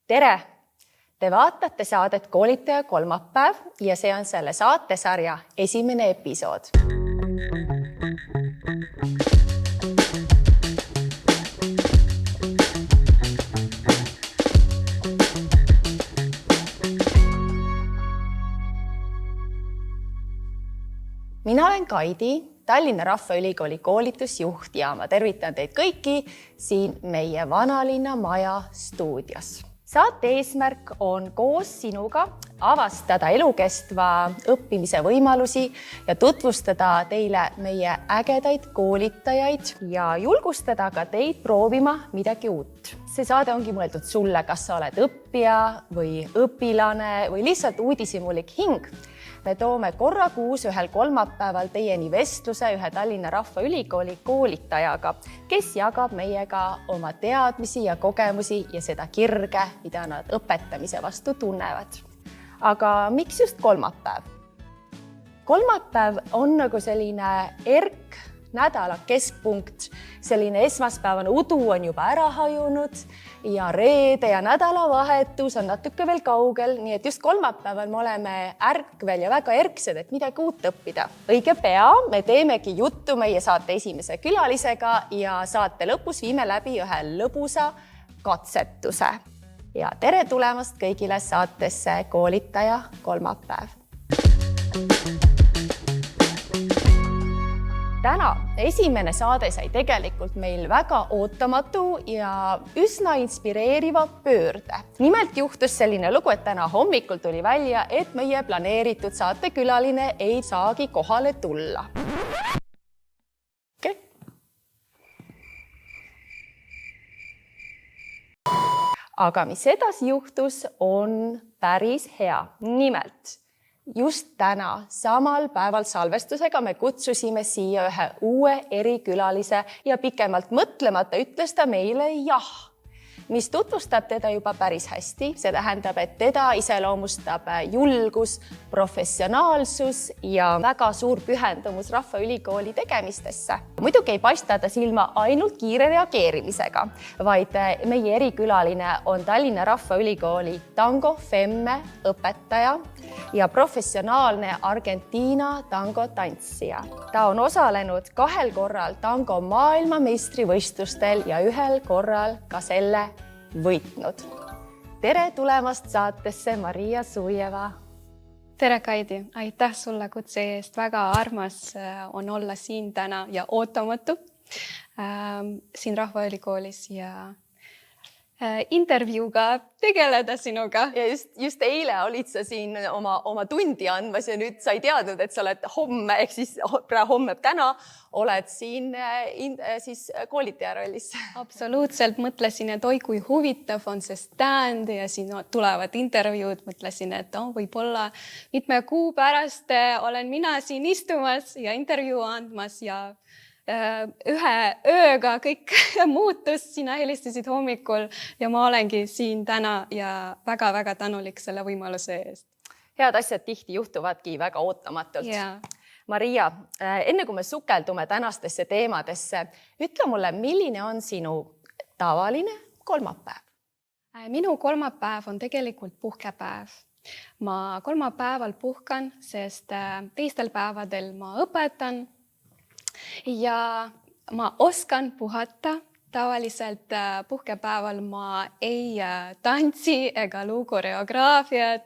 Tere! Te vaatate saadet Koolitaja kolmapäev ja see on selle saatesarja esimene episood. Mina olen Kaidi, Tallinna Rahvaülikooli koolitusjuht ja ma tervitan teid kõiki siin meie vanalinna maja stuudios. Saate eesmärk on koos sinuga avastada elukestva õppimise võimalusi ja tutvustada teile meie ägedaid koolitajaid ja julgustada ka teid proovima midagi uut. See saade ongi mõeldud sulle, kas sa oled õppija või õpilane või lihtsalt uudishimulik hing. Me toome korra kuus ühel kolmapäeval teieni vestluse ühe Tallinna Rahvaülikooli koolitajaga, kes jagab meiega oma teadmisi ja kogemusi ja seda kirge, mida nad õpetamise vastu tunnevad. Aga miks just kolmapäev? Kolmapäev on nagu selline nädala keskpunkt, selline esmaspäevane udu on juba ära hajunud ja reede ja nädalavahetus on natuke veel kaugel, nii et just kolmapäeval me oleme ärkvel ja väga erksed, et midagi uut õppida. Õige pea me teemegi juttu meie saate esimese külalisega ja saate lõpus viime läbi ühe lõbusa katsetuse. Ja tere tulemast kõigile saatesse Koolitaja kolmapäev. Täna esimene saade sai tegelikult meil väga ootamatu ja üsna inspireeriva pöörde. Nimelt juhtus selline lugu, et täna hommikul tuli välja, et meie planeeritud saatekülaline ei saagi kohale tulla. Okay. Aga mis edasi juhtus, on päris hea. Nimelt, just täna, samal päeval salvestusega me kutsusime siia ühe uue erikülalise ja pikemalt mõtlemata ütles ta meile jah, mis tutvustab teda juba päris hästi. See tähendab, et teda iseloomustab julgus, professionaalsus ja väga suur pühendumus Rahvaülikooli tegemistesse. Muidugi ei paista ta silma ainult kiire reageerimisega, vaid meie erikülaline on Tallinna Rahvaülikooli tango femme õpetaja ja professionaalne Argentiina tango tantsija. Ta on osalenud 2 korral tango maailmameistrivõistlustel ja 1 korral ka selle võitnud. Tere tulemast saatesse, Maria Sujeva. Tere, Kaidi. Aitäh sulle kutse eest. Väga armas on olla siin täna ja ootamatu siin Rahvaülikoolis ja intervjuuga tegeleda sinuga. Ja just eile olid sa siin oma tundi andmas ja nüüd sa ei teadnud, et sa oled homme, ehk siis täna oled siin siis koolitaja rollis. Absoluutselt mõtlesin, et oi kui huvitav on see stand ja siin tulevad intervjuud. Mõtlesin, et võib-olla mitme kuu pärast olen mina siin istumas ja intervjuu andmas ja ühe ööga kõik muutus, sina helistasid hommikul ja ma olengi siin täna ja väga-väga tänulik selle võimaluse eest. Head asjad tihti juhtuvadki väga ootamatult. Yeah. Maria, enne kui me sukeldume tänastesse teemadesse, ütle mulle, milline on sinu tavaline kolmapäev? Minu kolmapäev on tegelikult puhkepäev. Ma kolmapäeval puhkan, sest teistel päevadel ma õpetan. Ja ma oskan puhata. Tavaliselt puhkepäeval ma ei tantsi ega luu koreograafiat.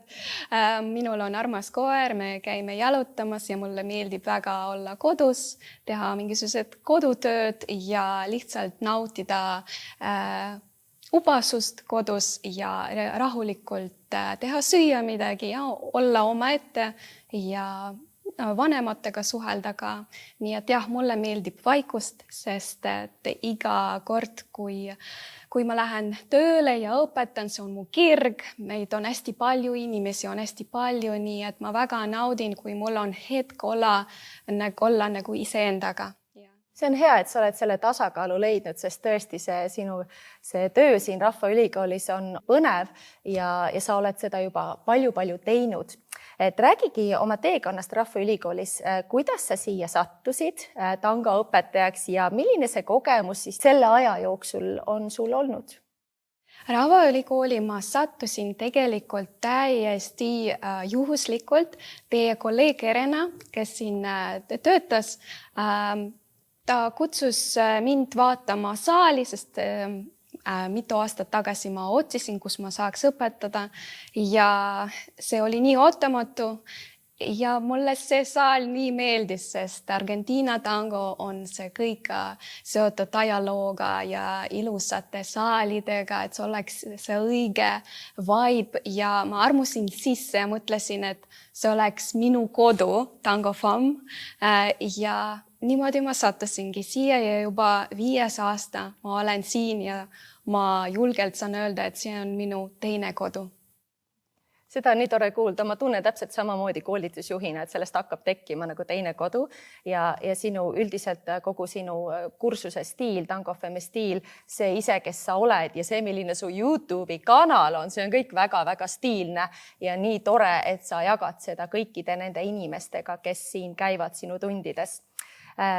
Minul on armas koer, me käime jalutamas ja mulle meeldib väga olla kodus, teha mingisugused kodutööd ja lihtsalt nautida upasust kodus ja rahulikult teha süüa midagi ja olla omaette ja vanematega suhelda ka. Nii et jah, mulle meeldib vaikust, sest et iga kord, kui ma lähen tööle ja õpetan, see on mu kirg. Meid on hästi palju, inimesi on hästi palju, nii et ma väga naudin, kui mul on hetk olla nagu iseendaga. See on hea, et sa oled selle tasakaalu leidnud, sest tõesti see töö siin Rahvaülikoolis on põnev ja sa oled seda juba palju teinud. Et räägigi oma teekonnast Rahvaülikoolis, kuidas sa siia sattusid tangoõpetajaks ja milline see kogemus siis selle aja jooksul on sul olnud? Rahvaülikooli ma sattusin tegelikult täiesti juhuslikult. Teie kolleeg Erena, kes siin töötas, ta kutsus mind vaatama saali, sest mitu aastat tagasi ma otsisin, kus ma saaks õpetada ja see oli nii ootamatu. Ja mulle see saal nii meeldis, sest Argentiina tango on see kõik seotud ajalooga ja ilusate saalidega, et see oleks see õige vibe ja ma armusin sisse ja mõtlesin, et see oleks minu kodu, Tango Fam. Ja niimoodi ma sattusingi siia ja juba 5. aasta ma olen siin ja ma julgelt saan öelda, et see on minu teine kodu. Seda on nii tore kuulda, ma tunnen täpselt samamoodi koolitusjuhina, et sellest hakkab tekkima nagu teine kodu ja sinu üldiselt kogu sinu kursuse stiil, Tango FM stiil, see ise, kes sa oled ja see, milline su YouTube'i kanal on, see on kõik väga-väga stiilne ja nii tore, et sa jagad seda kõikide nende inimestega, kes siin käivad sinu tundides.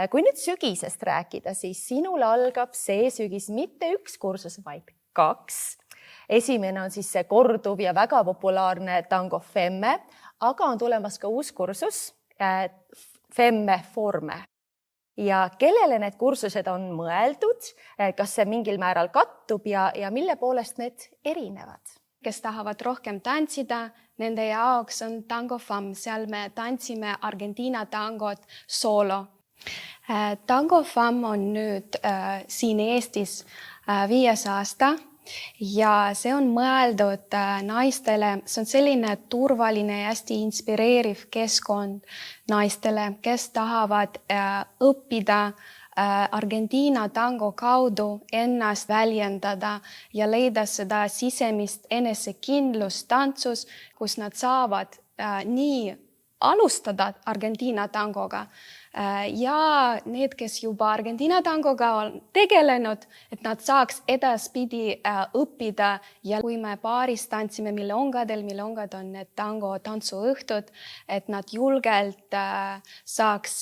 Kui nüüd sügisest rääkida, siis sinul algab see sügis mitte üks kursus, vaid 2. Esimene on siis see korduv ja väga populaarne Tango Femme, aga on tulemas ka uus kursus, Femme Forme. Ja kellele need kursused on mõeldud, kas see mingil määral kattub ja mille poolest need erinevad? Kes tahavad rohkem tantsida, nende jaoks on Tango Femme, seal me tantsime Argentiina tangot soolo. Tango Femme on nüüd siin Eestis 5. aasta. Ja see on mõeldud naistele, see on selline turvaline ja hästi inspireeriv keskkond naistele, kes tahavad õppida Argentiina tango kaudu ennast väljendada ja leida seda sisemist enesekindlust tantsus, kus nad saavad nii alustada Argentiina tangoga ja need, kes juba Argentiina tangoga on tegelenud, et nad saaks edaspidi õppida ja kui me paaris tantsime Milongadel, Milongad on need tango tantsuõhtud, et nad julgelt saaks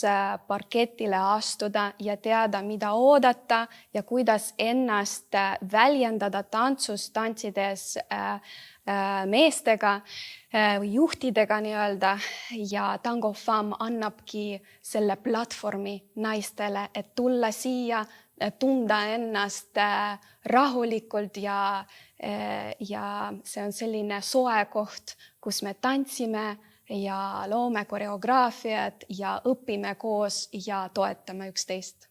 parketile astuda ja teada, mida oodata ja kuidas ennast väljendada tantsus tantsides meestega või juhtidega nii-öelda ja Tango Femme annabki selle platvormi naistele, et tulla siia, tunda ennast rahulikult ja see on selline soe koht, kus me tantsime ja loome koreograafiat ja õpime koos ja toetame üksteist.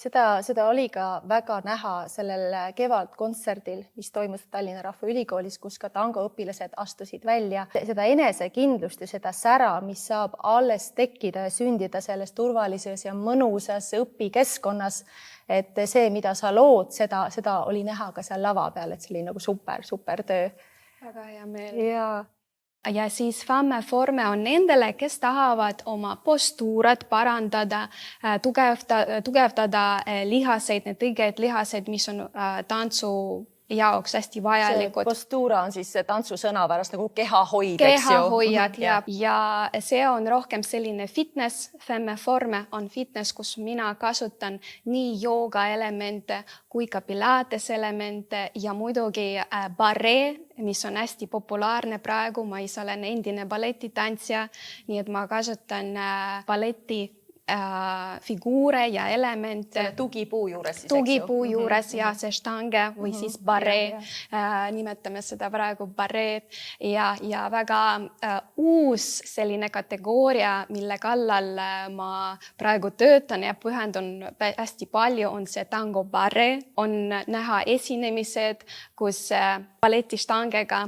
Seda oli ka väga näha sellel kevadkontserdil, mis toimus Tallinna Rahvaülikoolis, kus ka tangoõpilased astusid välja. Seda enesekindlust ja seda sära, mis saab alles tekkida ja sündida selles turvalises ja mõnusas õpikeskkonnas, et see, mida sa lood, seda oli näha ka seal lava peal, et see oli nagu super töö. Väga hea meel. Ja siis Femme Forme on nendele, kes tahavad oma postuurat parandada, tugevdada lihaseid, need õiged lihaseid, mis on tantsu jaoks hästi vajalikud. Postuura on siis tantsusõna pärast nagu kehahoid, eks ju? Kehahoiad ja see on rohkem selline fitness. Femme Forme on fitness, kus mina kasutan nii jooga elemente kui ka pilates elemente ja muidugi barre, mis on hästi populaarne praegu. Ma ise olen endine balletitantsija, nii et ma kasutan balleti figuure ja elemente. Tugipuu juures siis, Tugipuu juures ja see štange või siis barre. Nimetame seda praegu barreed ja väga uus selline kategooria, mille kallal ma praegu töötan ja pühendun hästi palju, on see tango barre. On näha esinemised, kus balletištangega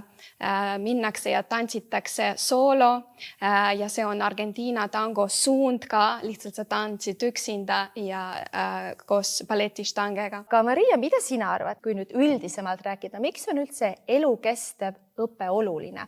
minnakse ja tantsitakse soolo ja see on Argentiina tango suund ka, lihtsalt sa tantsid üksinda ja koos balletištangega. Aga Maria, mida sina arvad, kui nüüd üldisemalt rääkida, miks on üldse elukestev õpe oluline?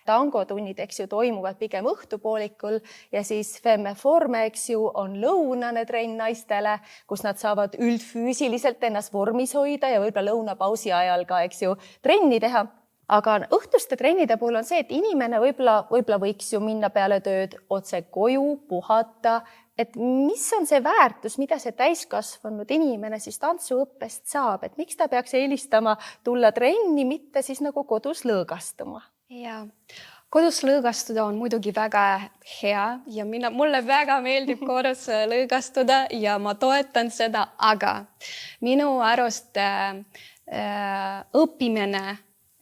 Tangotunnid, eks ju, toimuvad pigem õhtupoolikul ja siis Femme Forme, eks ju, on lõunane trenn naistele, kus nad saavad üldfüüsiliselt ennast vormis hoida ja võib-olla lõunapausi ajal ka, eks ju, trenni teha. aga õhtuste trennide puhul on see, et inimene võib-olla võiks ju minna peale tööd otse koju, puhata, et mis on see väärtus, mida see täiskasvanud inimene siis tantsuõppest saab, et miks ta peaks eelistama tulla trenni, mitte siis nagu kodus lõõgastuma? Ja kodus lõõgastuda on muidugi väga hea ja mulle väga meeldib kodus lõõgastuda ja ma toetan seda, aga minu arust õppimine,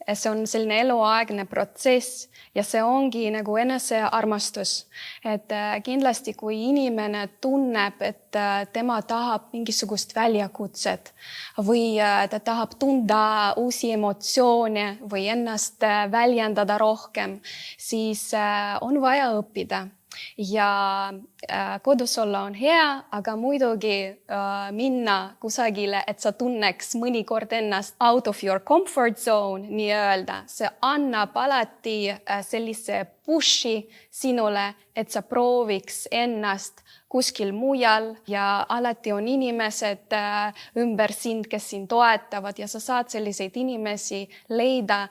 see on selline eluaegne protsess ja see ongi nagu enesearmastus. Et kindlasti, kui inimene tunneb, et tema tahab mingisugust väljakutset või ta tahab tunda uusi emotsioone või ennast väljendada rohkem, siis on vaja õppida. Ja kodus olla on hea, aga muidugi minna kusagile, et sa tunneks mõnikord ennast out of your comfort zone, nii öelda. See annab alati sellise pushi sinule, et sa prooviks ennast kuskil mujal ja alati on inimesed ümber sind, kes sind toetavad ja sa saad selliseid inimesi leida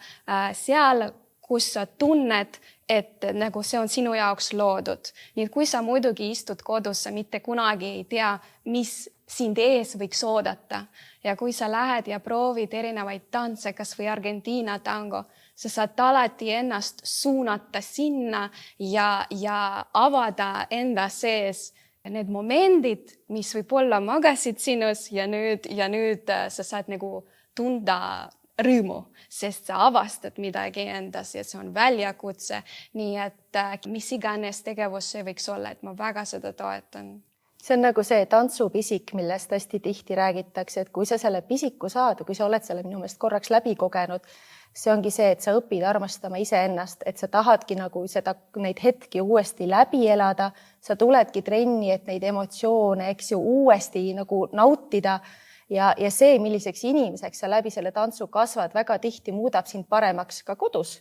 seal, kus sa tunned, et nagu see on sinu jaoks loodud. Nii et kui sa muidugi istud kodus, sa mitte kunagi ei tea, mis sind ees võiks oodata. Ja kui sa lähed ja proovid erinevaid tantse, kas või Argentiina tango, sa saad alati ennast suunata sinna ja avada enda sees need momendid, mis võib-olla magasid sinus ja nüüd sa saad nagu tunda rõõmu, sest sa avastad midagi endas ja see on väljakutse. Nii et mis iganes tegevus see võiks olla, et ma väga seda toetan. See on nagu see tantsupisik, millest hästi tihti räägitakse, et kui sa selle pisiku saad, kui sa oled selle minu meelest korraks läbi kogenud, see ongi see, et sa õpid armastama iseennast, et sa tahadki nagu neid hetki uuesti läbi elada, sa tuledki trenni, et neid emotsioone, eks ju, uuesti nagu nautida. Ja see, milliseks inimeseks sa läbi selle tantsu kasvad, väga tihti muudab sind paremaks ka kodus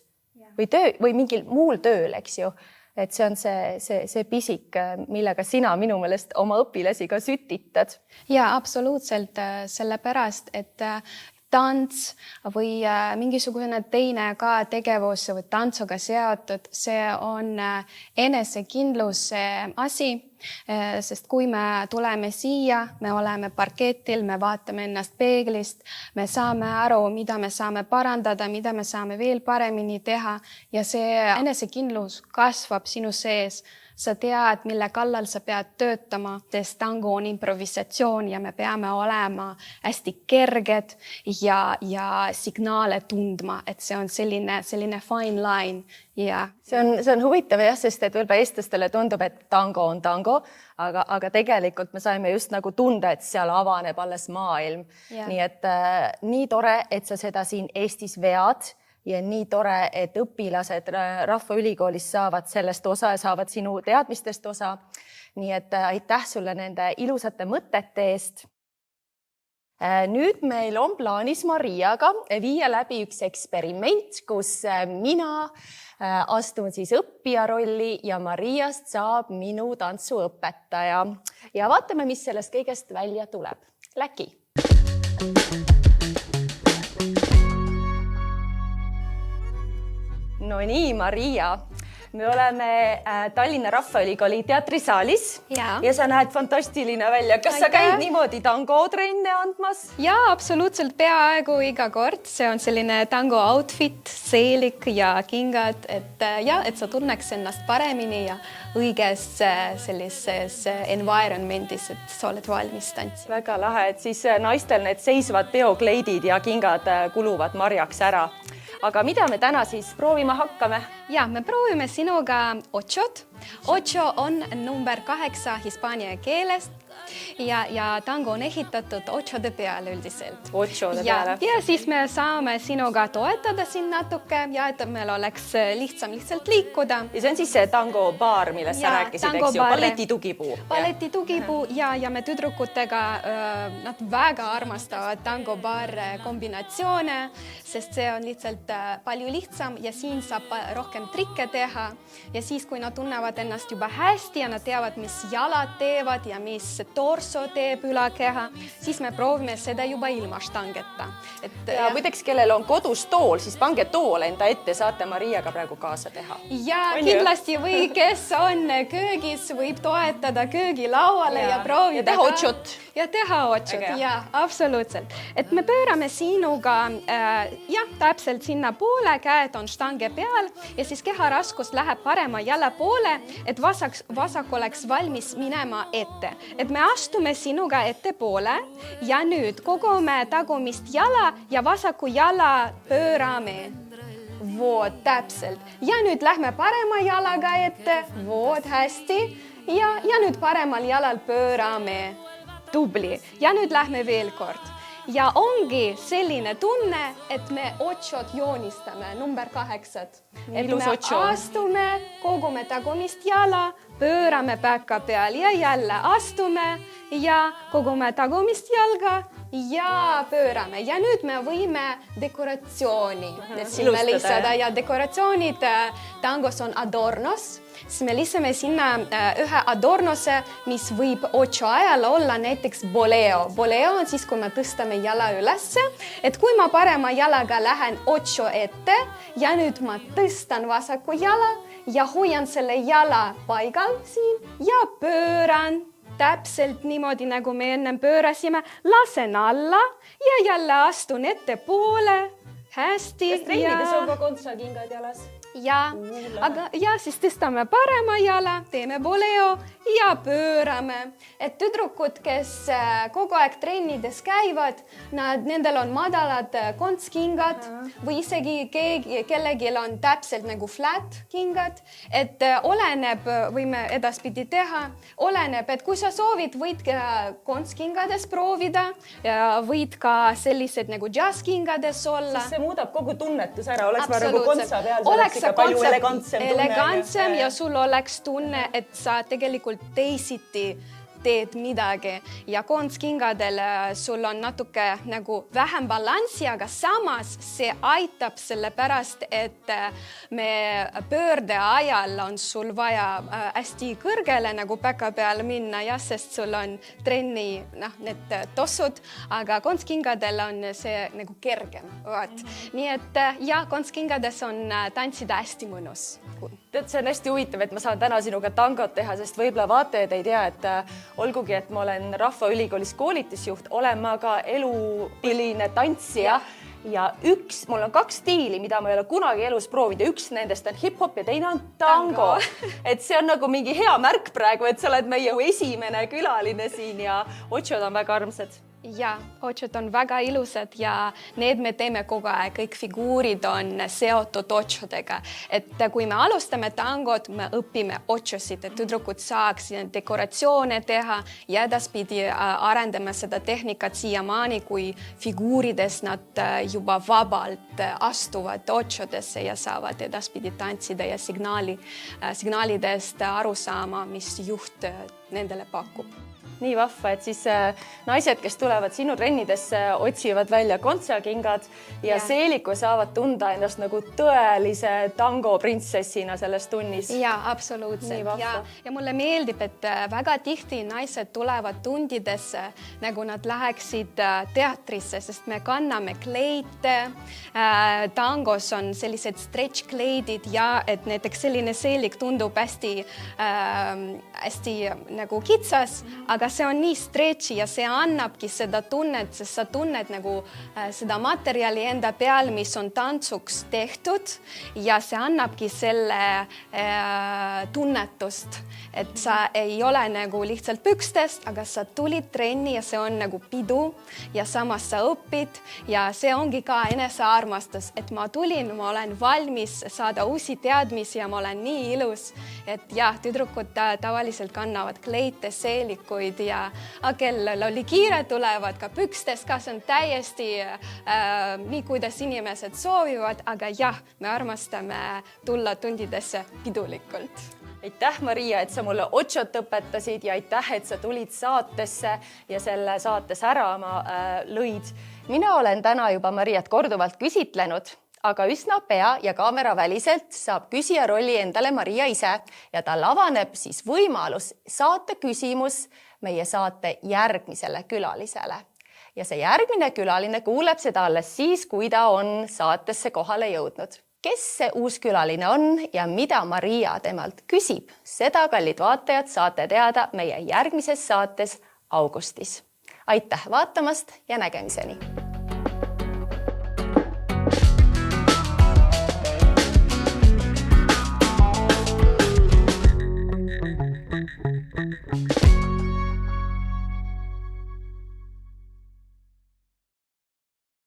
või mingil muul tööl, eks ju. Et see on see pisik, millega sina minu meelest oma õpilasi ka sütitad. Ja absoluutselt sellepärast, et tants või mingisugune teine ka tegevus või tantsuga seotud, see on enesekindluse asi, sest kui me tuleme siia, me oleme parketil, me vaatame ennast peeglist, me saame aru, mida me saame parandada, mida me saame veel paremini teha ja see enesekindlus kasvab sinu sees. Sa tead, mille kallal sa pead töötama, sest tango on improvisatsioon ja me peame olema hästi kerged ja signaale tundma, et see on selline fine line. Ja see on huvitav jah, sest et võib-olla eestlastele tundub, et tango on tango, aga tegelikult me saime just nagu tunda, et seal avaneb alles maailm. Nii et nii tore, et sa seda siin Eestis vead. Ja nii tore, et õpilased Rahvaülikoolis saavad sellest osa ja saavad sinu teadmistest osa. Nii et aitäh sulle nende ilusate mõtete eest. Nüüd meil on plaanis Mariaga viia läbi üks eksperiment, kus mina astun siis õppija rolli ja Mariast saab minu tantsuõpetaja. Ja vaatame, mis sellest kõigest välja tuleb. Läki! No nii, Maria, me oleme Tallinna Rahvaülikooli teatrisaalis ja sa näed fantastiline välja. Kas sa käid niimoodi tangotrenne andmas? Ja, absoluutselt peaaegu iga kord. See on selline tango outfit, seelik ja kingad, et sa tunneks ennast paremini ja õiges sellises environmentis, et sa oled valmis tantsi. Väga lahe, et siis naistel need seisvad peokleidid ja kingad kuluvad marjaks ära. Aga mida me täna siis proovima hakkame? Ja, me proovime sinuga ochot. Ocho on number 8 hispaania keelest ja tango on ehitatud ochode peale üldiselt. Ochode peale. Ja siis me saame sinuga toetada siin natuke ja et meil oleks lihtsam lihtsalt liikuda. Ja see on siis see tango baar, millest sa rääkisid, eks ju? Balleti tugipuu. Balleti tugipuu ja me tüdrukutega nad väga armastavad tango baar kombinatsioone, sest see on lihtsalt palju lihtsam ja siin saab rohkem trikke teha ja siis, kui nad tunnevad ennast juba hästi ja nad teavad, mis jalad teevad ja mis torso teeb ülakeha, siis me proovime seda juba ilma štangeta. Ja muideks, kellel on kodus tool, siis pange tool enda ette, saate Mariaga praegu kaasa teha. Ja kindlasti või kes on köögis, võib toetada köögilauale ja proovida. Ja teha otšot. Ja teha otšot, ja absoluutselt. Et me pöörame sinuga täpselt sinna poole, käed on štange peal ja siis keharaskus läheb parema jala poole, et vasak oleks valmis minema ette. Et me astume sinuga ette poole ja nüüd kogume tagumist jala ja vasaku jala pöörame. Vood, täpselt. Ja nüüd lähme parema jalaga ette. Vood, hästi. Ja nüüd paremal jalal pöörame. Tubli. Ja nüüd lähme veel kord. Ja ongi selline tunne, et me otšot joonistame, number 8. Et me astume, kogume tagumist jala, pöörame päka peal ja jälle astume ja kogume tagumist jalga ja pöörame. Ja nüüd me võime dekoratsiooni lisada ja dekoratsioonid tangos on adornos. Siis me lisame sinna ühe adornose, mis võib otšo ajal olla näiteks boleo. Boleo on siis, kui me tõstame jala ülesse, et kui ma parema jalaga lähen otšo ette ja nüüd ma tõstan vasaku jala ja hoian selle jala paigal siin ja pööran täpselt niimoodi, nagu me ennem pöörasime, lasen alla ja jälle astun ette poole. Hästi. Kas treenides on ka kontsakingad jalas? Ja siis tõstame parema jala, teeme boleo ja pöörame. Et tüdrukud, kes kogu aeg trennides käivad, nendel on madalad kontskingad või isegi kellelgi on täpselt nagu flat kingad. Et oleneb, võime edaspidi teha, oleneb, et kui sa soovid, võid kontskingades proovida ja võid ka sellised nagu jazzkingades olla. Siis see muudab kogu tunnetus ära, oleks ma nagu kontsa peal, oleks palju elegantsem ja sul oleks tunne, et sa tegelikult teisiti teed midagi ja kontskingadel sul on natuke nagu vähem balanssi, aga samas see aitab sellepärast, et me pöörde ajal on sul vaja hästi kõrgele nagu päka peal minna, sest sul on trenni need tossud, aga kontskingadel on see nagu kergem. Nii et kontskingades on tantsida hästi mõnus. Tead, see on hästi huvitav, et ma saan täna sinuga tangot teha, sest võib-olla vaatajad ei tea, et olgugi, et ma olen Rahvaülikoolis koolitusjuht, olen ma ka elupõline tantsija ja mul on 2 stiili, mida ma ei ole kunagi elus proovinud ja üks nendest on hip-hop ja teine on tango. Et see on nagu mingi hea märk praegu, et sa oled meie esimene külaline siin ja otšod on väga armsad. Ja, otšod on väga ilusad ja need me teeme kogu aeg, kõik figuurid on seotud otšodega. Et kui me alustame tangot, me õpime otšosid, et tüdrukud saaks dekoratsioone teha ja edaspidi arendame seda tehnikat siiamaani, kui figuurides nad juba vabalt astuvad otšodesse ja saavad edaspidi tantsida ja signaalidest aru saama, mis juht nendele pakub. Nii vahva, et siis naised, kes tulevad sinu trennidesse, otsivad välja kontsakingad ja seeliku saavad tunda ennast nagu tõelise tango printsessina selles tunnis. Ja, absoluutselt. Ja mulle meeldib, et väga tihti naised tulevad tundidesse, nagu nad läheksid teatrisse, sest me kanname kleite. Tangos on sellised stretch kleidid ja et näiteks selline seelik tundub hästi nagu kitsas, aga see on nii stretchi ja see annabki seda tunnet, sest sa tunned nagu seda materjali enda peal, mis on tantsuks tehtud ja see annabki selle tunnetust, et sa ei ole nagu lihtsalt pükstest, aga sa tulid trenni ja see on nagu pidu ja samas sa õpid ja see ongi ka enesearmastus, et ma tulin, ma olen valmis saada uusi teadmisi ja ma olen nii ilus, et tüdrukud tavaliselt kannavad kleite, seelikuid ja kellel oli kiire, tulevad ka pükstes, kas on täiesti nii, kuidas inimesed soovivad, aga me armastame tulla tundidesse pidulikult. Aitäh, Maria, et sa mulle otšot õpetasid ja aitäh, et sa tulid saatesse ja selle saate särama lõid. Mina olen täna juba Mariat korduvalt küsitlenud, aga üsna pea ja kaameraväliselt saab küsija rolli endale Maria ise ja tal avaneb siis võimalus saata küsimus meie saate järgmisele külalisele. Ja see järgmine külaline kuuleb seda alles siis, kui ta on saatesse kohale jõudnud. Kes see uus külaline on ja mida Maria temalt küsib, seda, kallid vaatajad, saate teada meie järgmises saates augustis. Aitäh vaatamast ja nägemiseni!